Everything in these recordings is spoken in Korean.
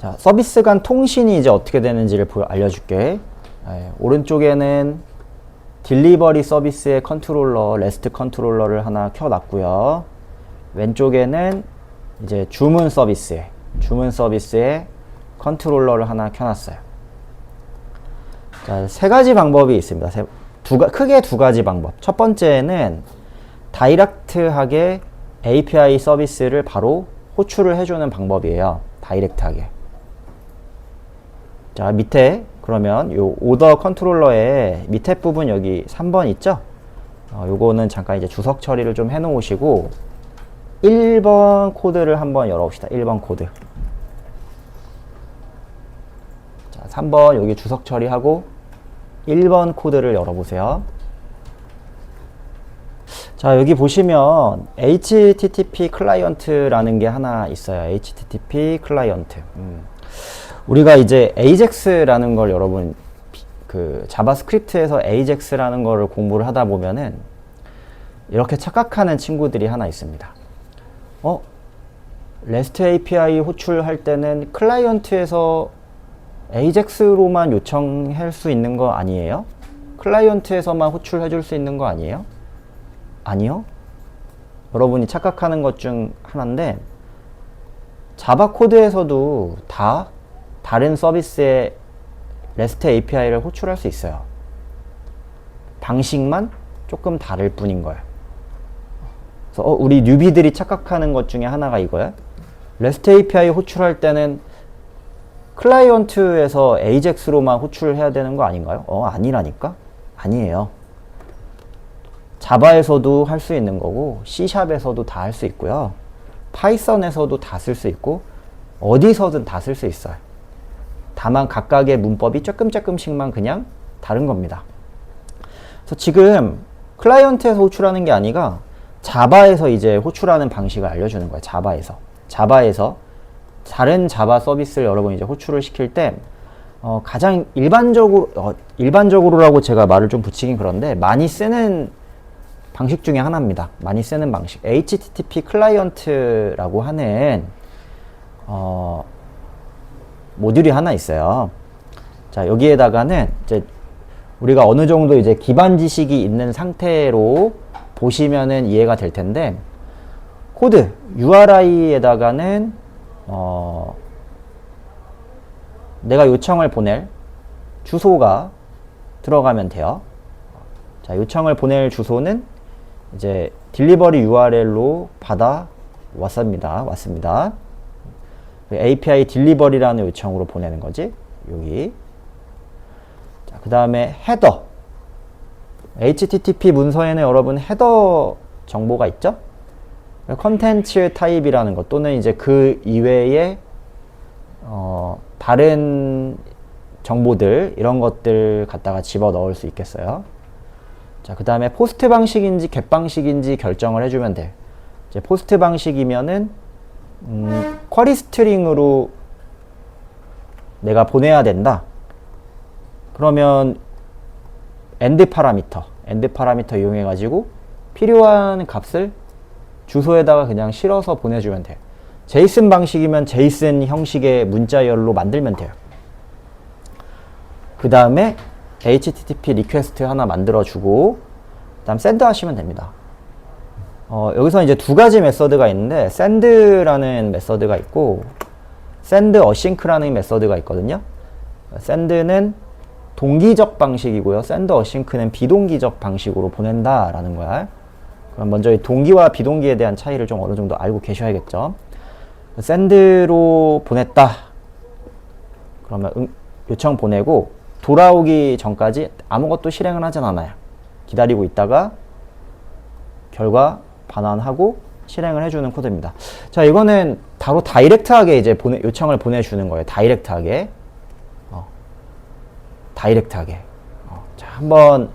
자, 서비스 간 통신이 이제 어떻게 되는지를 알려줄게. 오른쪽에는 딜리버리 서비스의 컨트롤러, 레스트 컨트롤러를 하나 켜놨고요. 왼쪽에는 이제 주문 서비스의 컨트롤러를 하나 켜놨어요. 자, 세 가지 방법이 있습니다. 크게 두 가지 방법. 첫 번째는 다이렉트하게 API 서비스를 바로 호출을 해주는 방법이에요. 다이렉트하게. 자, 밑에 그러면 요 오더 컨트롤러의 밑에 부분 여기 3번 있죠? 요거는 잠깐 이제 주석 처리를 좀 해 놓으시고 1번 코드를 한번 열어봅시다. 1번 코드. 자, 3번 여기 주석 처리하고 1번 코드를 열어보세요. 자, 여기 보시면 HTTP 클라이언트라는 게 하나 있어요. HTTP 클라이언트. 우리가 이제 AJAX라는 걸 여러분 그 자바스크립트에서 AJAX라는 거를 공부를 하다 보면은 이렇게 착각하는 친구들이 하나 있습니다. REST API 호출할 때는 클라이언트에서 AJAX로만 요청할 수 있는 거 아니에요? 클라이언트에서만 호출해 줄 수 있는 거 아니에요? 아니요. 여러분이 착각하는 것 중 하나인데 자바 코드에서도 다 다른 서비스의 REST API를 호출할 수 있어요. 방식만 조금 다를 뿐인 거예요. 그래서 우리 뉴비들이 착각하는 것 중에 하나가 이거예요. REST API 호출할 때는 클라이언트에서 AJAX로만 호출해야 되는 거 아닌가요? 아니라니까? 아니에요. 자바에서도 할 수 있는 거고 C샵에서도 다 할 수 있고요. 파이썬에서도 다 쓸 수 있고 어디서든 다 쓸 수 있어요. 다만 각각의 문법이 조금씩만 그냥 다른 겁니다. 그래서 지금 클라이언트에서 호출하는 게 아니라 자바에서 이제 호출하는 방식을 알려주는 거예요. 자바에서 다른 자바 서비스를 여러분 이제 호출을 시킬 때 가장 일반적으로라고 제가 말을 좀 붙이긴 그런데 많이 쓰는 방식 중에 하나입니다. 많이 쓰는 방식. HTTP 클라이언트라고 하는 모듈이 하나 있어요. 자, 여기에다가는 이제 우리가 어느 정도 이제 기반 지식이 있는 상태로 보시면은 이해가 될 텐데 코드 URI에다가는 내가 요청을 보낼 주소가 들어가면 돼요. 자, 요청을 보낼 주소는 이제 딜리버리 URL로 받아 왔습니다. API 딜리버리라는 요청으로 보내는 거지. 여기. 자, 그 다음에 헤더. HTTP 문서에는 여러분 헤더 정보가 있죠? 컨텐츠 타입이라는 것 또는 이제 그 이외에 다른 정보들 이런 것들 갖다가 집어 넣을 수 있겠어요. 자, 그 다음에 포스트 방식인지 겟 방식인지 결정을 해주면 돼. 이제 포스트 방식이면은 쿼리 스트링으로 내가 보내야 된다. 그러면 엔드 파라미터 이용해 가지고 필요한 값을 주소에다가 그냥 실어서 보내주면 돼요. 제이슨 방식이면 제이슨 형식의 문자열로 만들면 돼요. 그 다음에 HTTP 리퀘스트 하나 만들어주고 그 다음 샌드 하시면 됩니다. 여기서 이제 두 가지 메서드가 있는데 send라는 메서드가 있고 send async라는 메서드가 있거든요. send는 동기적 방식이고요. send async는 비동기적 방식으로 보낸다라는 거야. 그럼 먼저 이 동기와 비동기에 대한 차이를 좀 어느 정도 알고 계셔야겠죠. send로 보냈다. 그러면 요청 보내고 돌아오기 전까지 아무것도 실행을 하진 않아요. 기다리고 있다가 결과 반환하고 실행을 해주는 코드입니다. 자, 이거는 바로 다이렉트하게 이제 요청을 보내주는 거예요. 다이렉트하게. 자, 한번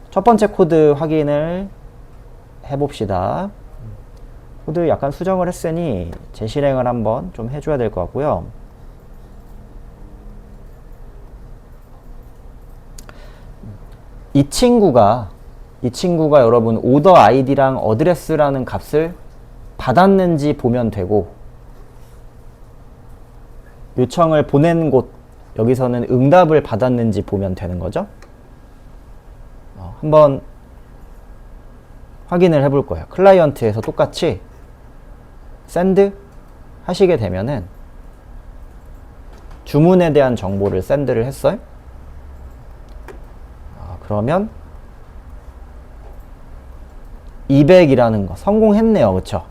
첫 번째 코드 확인을 해봅시다. 코드 약간 수정을 했으니 재실행을 한번 좀 해줘야 될 것 같고요. 이 친구가 여러분 오더 아이디랑 어드레스라는 값을 받았는지 보면 되고 요청을 보낸 곳, 여기서는 응답을 받았는지 보면 되는 거죠. 한번 확인을 해볼 거예요. 클라이언트에서 똑같이 샌드 하시게 되면은 주문에 대한 정보를 샌드를 했어요. 그러면 200이라는 거 성공했네요. 그쵸?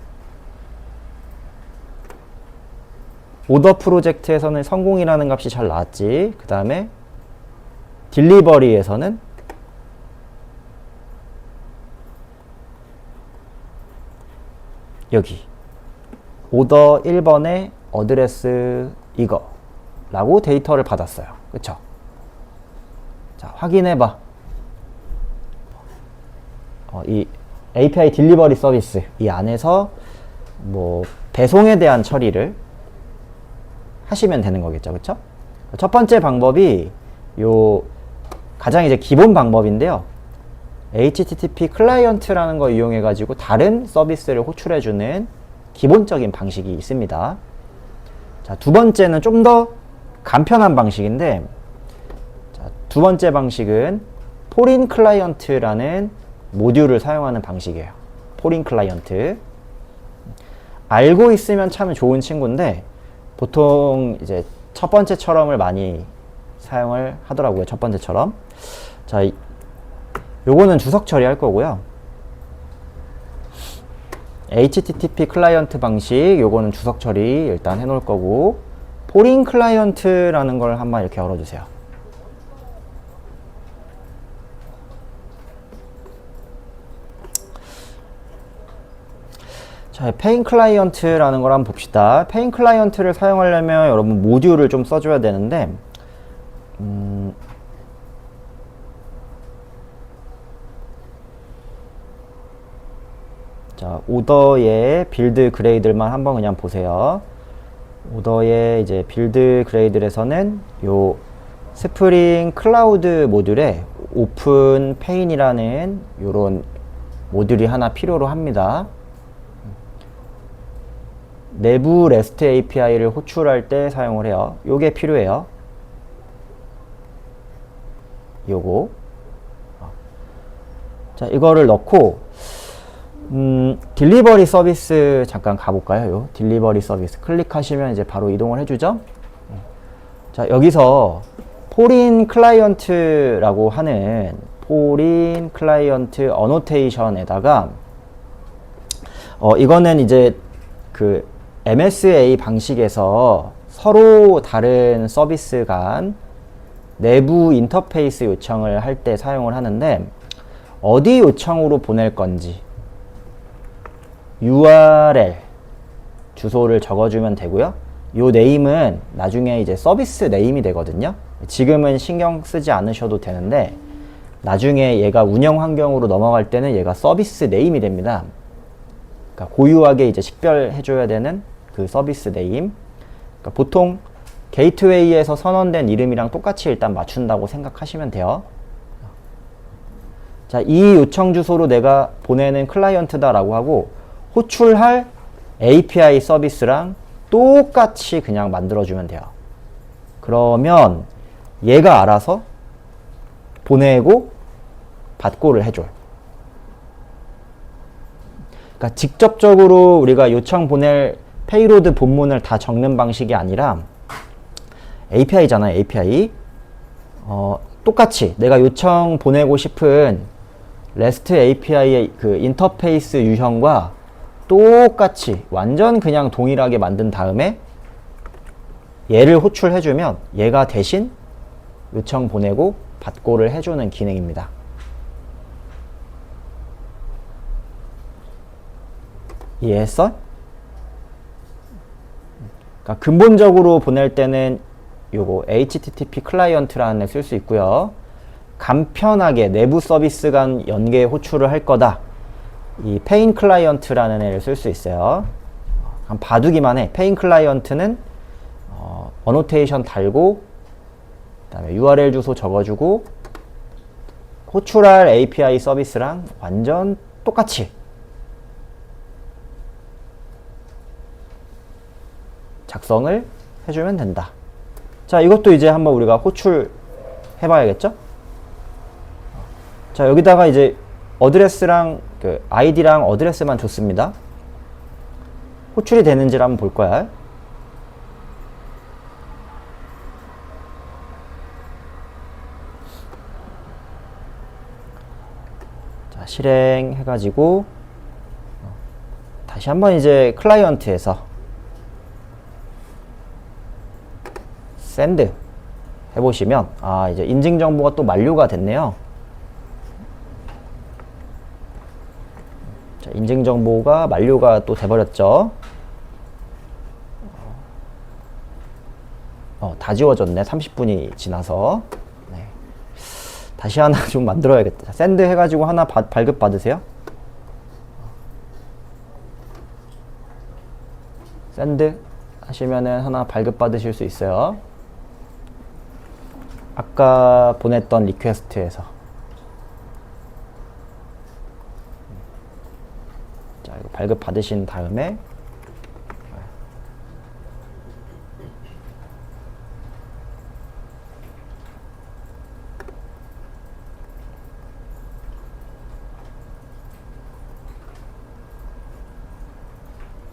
오더 프로젝트에서는 성공이라는 값이 잘 나왔지. 그 다음에 딜리버리에서는 여기 오더 1번에 어드레스 이거 라고 데이터를 받았어요. 그쵸? 자, 확인해봐. 이 API 딜리버리 서비스 이 안에서 뭐 배송에 대한 처리를 하시면 되는 거겠죠. 그쵸? 첫 번째 방법이 요 가장 이제 기본 방법인데요. HTTP 클라이언트라는 거 이용해 가지고 다른 서비스를 호출해 주는 기본적인 방식이 있습니다. 자, 두 번째는 좀 더 간편한 방식인데, 자, 두 번째 방식은 포린 클라이언트라는 모듈을 사용하는 방식이에요. 포린 클라이언트. 알고 있으면 참 좋은 친구인데 보통 이제 첫 번째처럼을 많이 사용을 하더라고요. 첫 번째처럼. 자, 요거는 주석 처리할 거고요. HTTP 클라이언트 방식, 요거는 주석 처리 일단 해놓을 거고, 포린 클라이언트라는 걸 한번 이렇게 열어주세요. 자, 페인 클라이언트라는 걸 한번 봅시다. 페인 클라이언트를 사용하려면 여러분 모듈을 좀 써줘야 되는데, 자, 오더의 빌드 그레이드만 한번 그냥 보세요. 오더의 이제 빌드 그레이드에서는 요 스프링 클라우드 모듈에 오픈 페인이라는 요런 모듈이 하나 필요로 합니다. 내부 REST API를 호출할 때 사용을 해요. 요게 필요해요. 요거. 자, 이거를 넣고 딜리버리 서비스 잠깐 가볼까요? 요 딜리버리 서비스 클릭하시면 이제 바로 이동을 해주죠. 자, 여기서 포린 클라이언트라고 하는 포린 클라이언트 어노테이션에다가 이거는 이제 그 MSA 방식에서 서로 다른 서비스 간 내부 인터페이스 요청을 할 때 사용을 하는데, 어디 요청으로 보낼 건지 URL 주소를 적어주면 되고요. 요 네임은 나중에 이제 서비스 네임이 되거든요. 지금은 신경 쓰지 않으셔도 되는데 나중에 얘가 운영 환경으로 넘어갈 때는 얘가 서비스 네임이 됩니다. 그러니까 고유하게 이제 식별해줘야 되는 그 서비스 네임. 그러니까 보통 게이트웨이에서 선언된 이름이랑 똑같이 일단 맞춘다고 생각하시면 돼요. 자, 이 요청 주소로 내가 보내는 클라이언트다라고 하고 호출할 API 서비스랑 똑같이 그냥 만들어주면 돼요. 그러면 얘가 알아서 보내고 받고를 해줘요. 그러니까 직접적으로 우리가 요청 보낼 페이로드 본문을 다 적는 방식이 아니라 API잖아요. API. 똑같이 내가 요청 보내고 싶은 REST API의 그 인터페이스 유형과 똑같이 완전 그냥 동일하게 만든 다음에 얘를 호출해주면 얘가 대신 요청 보내고 받고를 해주는 기능입니다. 이해했어? 그러니까 근본적으로 보낼 때는 요거 HTTP 클라이언트라는 애 쓸 수 있고요. 간편하게 내부 서비스 간 연계 호출을 할 거다. 이 페인 클라이언트라는 애를 쓸 수 있어요. 한번 봐두기만 해. 페인 클라이언트는 어노테이션 달고 그다음에 URL 주소 적어주고 호출할 API 서비스랑 완전 똑같이 작성을 해주면 된다. 자, 이것도 이제 한번 우리가 호출 해봐야겠죠? 자, 여기다가 이제 어드레스랑 그 아이디랑 어드레스만 줬습니다. 호출이 되는지를 한번 볼 거야. 자, 실행해가지고 다시 한번 이제 클라이언트에서 샌드 해보시면 이제 인증 정보가 또 만료가 됐네요. 자, 인증 정보가 만료가 또 돼버렸죠. 다 지워졌네. 30분이 지나서. 네. 다시 하나 좀 만들어야겠다. 샌드 해가지고 하나 발급 받으세요. 샌드 하시면은 하나 발급 받으실 수 있어요. 아까 보냈던 리퀘스트에서. 자, 이거 발급 받으신 다음에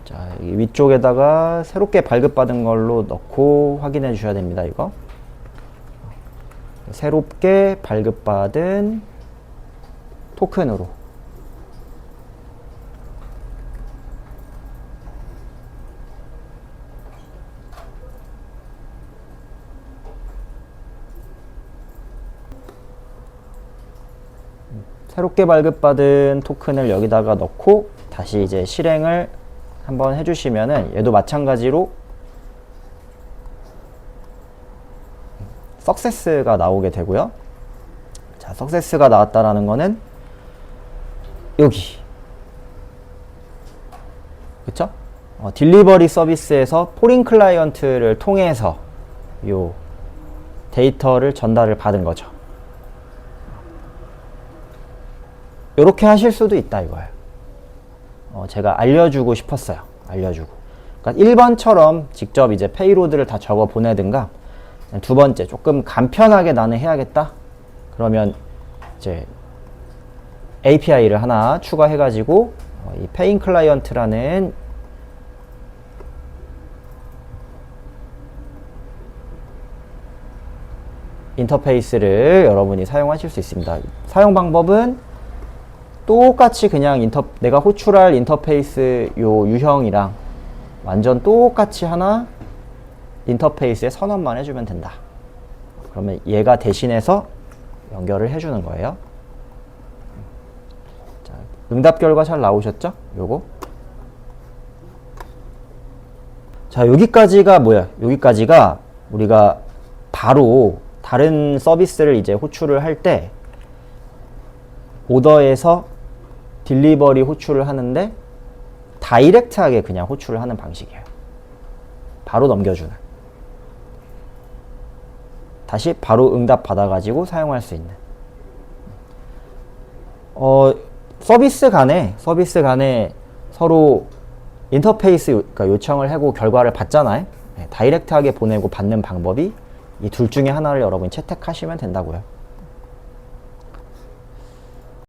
자, 이 위쪽에다가 새롭게 발급받은 걸로 넣고 확인해 주셔야 됩니다. 이거 새롭게 발급받은 토큰으로 새롭게 발급받은 토큰을 여기다가 넣고 다시 이제 실행을 한번 해주시면은 얘도 마찬가지로 석세스가 나오게 되고요. 자, 석세스가 나왔다라는 거는 여기 그쵸? 딜리버리 서비스에서 포린 클라이언트를 통해서 요 데이터를 전달을 받은 거죠. 요렇게 하실 수도 있다 이거예요. 제가 알려주고 싶었어요. 알려주고. 그러니까 1번처럼 직접 이제 페이로드를 다 적어 보내든가, 두 번째 조금 간편하게 나는 해야겠다. 그러면 이제 API를 하나 추가해가지고 이 페인 클라이언트라는 인터페이스를 여러분이 사용하실 수 있습니다. 사용 방법은 똑같이 그냥 내가 호출할 인터페이스 요 유형이랑 완전 똑같이 하나 인터페이스에 선언만 해주면 된다. 그러면 얘가 대신해서 연결을 해주는 거예요. 자, 응답 결과 잘 나오셨죠? 요거. 자, 여기까지가 뭐야? 여기까지가 우리가 바로 다른 서비스를 이제 호출을 할 때 오더에서 딜리버리 호출을 하는데 다이렉트하게 그냥 호출을 하는 방식이에요. 바로 넘겨주는. 다시 바로 응답 받아가지고 사용할 수 있는. 서비스 간에 서로 인터페이스 그러니까 요청을 하고 결과를 받잖아요. 네, 다이렉트하게 보내고 받는 방법이 이 둘 중에 하나를 여러분이 채택하시면 된다고요.